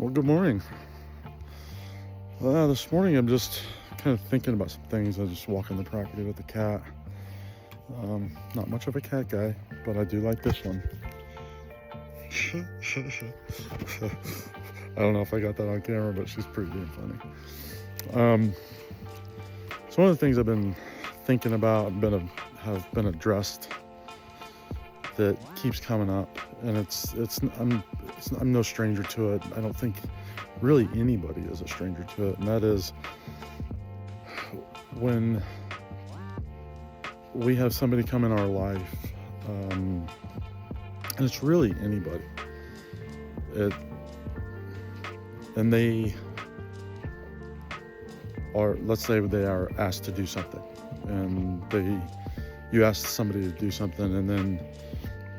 Well, good morning. This morning I'm just kind of thinking about some things. I was just walking the property with the cat. Not much of a cat guy, but I do like this one. I don't know if I got that on camera, but she's pretty damn funny. So one of the things I've been thinking about have been addressed that keeps coming up, and I'm no stranger to it. I don't think really anybody is a stranger to it, and that is when we have somebody come in our life, and it's really anybody, and they are, let's say they are asked to do something, and you ask somebody to do something, and then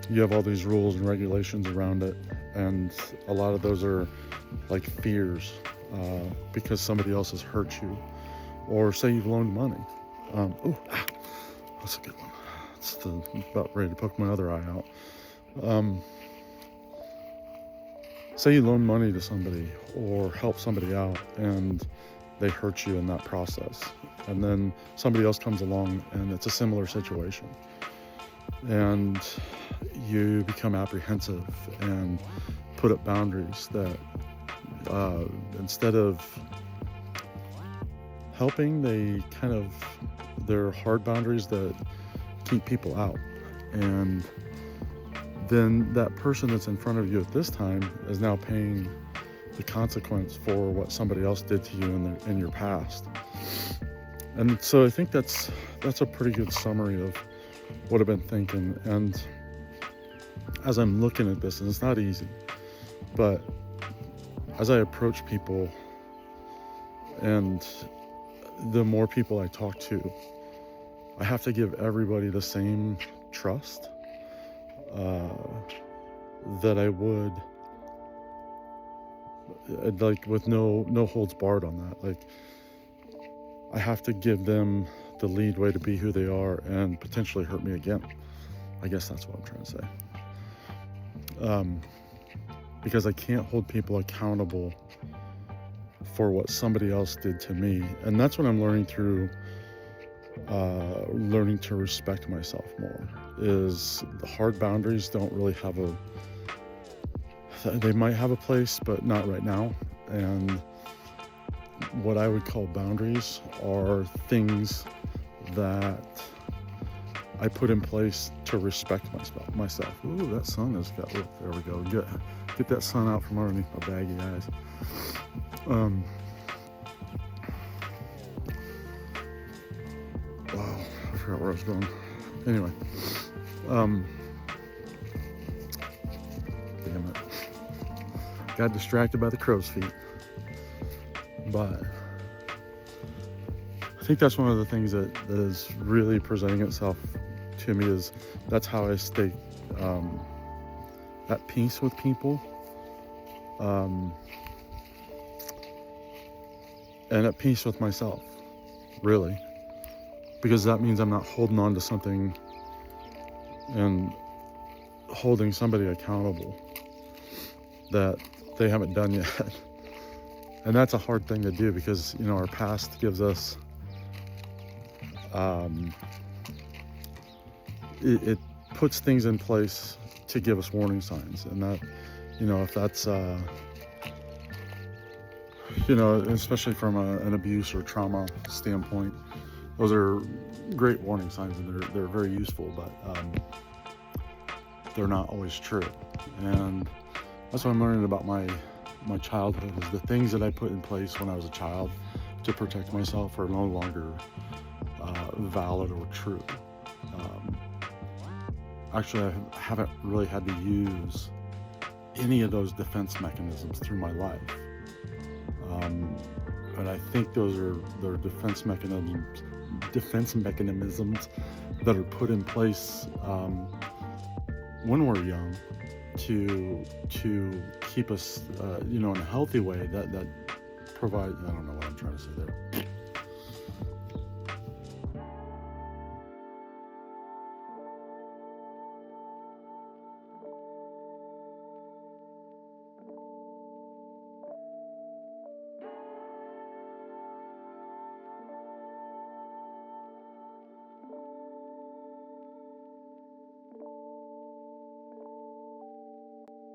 you have all these rules and regulations around it, and a lot of those are like fears, because somebody else has hurt you, or say you've loaned money. That's a good one. It's about ready to poke my other eye out. Say you loan money to somebody or help somebody out, and they hurt you in that process, and then somebody else comes along and it's a similar situation, and you become apprehensive and put up boundaries that instead of helping, they're hard boundaries that keep people out. And then that person that's in front of you at this time is now paying the consequence for what somebody else did to you in your past. And so I think that's a pretty good summary of what I've been thinking. And as I'm looking at this, and it's not easy, but as I approach people, and the more people I talk to, I have to give everybody the same trust that I would, like, with no holds barred on that. Like, I have to give them the lead way to be who they are and potentially hurt me again. I guess that's what I'm trying to say. Because I can't hold people accountable for what somebody else did to me. And that's what I'm learning through learning to respect myself more, is the hard boundaries don't really they might have a place, but not right now. And what I would call boundaries are things that I put in place to respect myself. Ooh, that sun has got, look, there we go. Get that sun out from underneath my baggy eyes. Wow, I forgot where I was going. Anyway, damn it. Got distracted by the crow's feet. But I think that's one of the things that is really presenting itself to me, is that's how I stay at peace with people, and at peace with myself, really, because that means I'm not holding on to something and holding somebody accountable that they haven't done yet. And that's a hard thing to do, because our past gives us it puts things in place to give us warning signs, and that if that's especially from an abuse or trauma standpoint, those are great warning signs, and they're very useful, but they're not always true. And that's what I'm learning about my childhood, is the things that I put in place when I was a child to protect myself are no longer valid or true. Actually, I haven't really had to use any of those defense mechanisms through my life. And I think they're defense mechanisms that are put in place when we're young to keep us in a healthy way, that provide, I don't know what I'm trying to say there.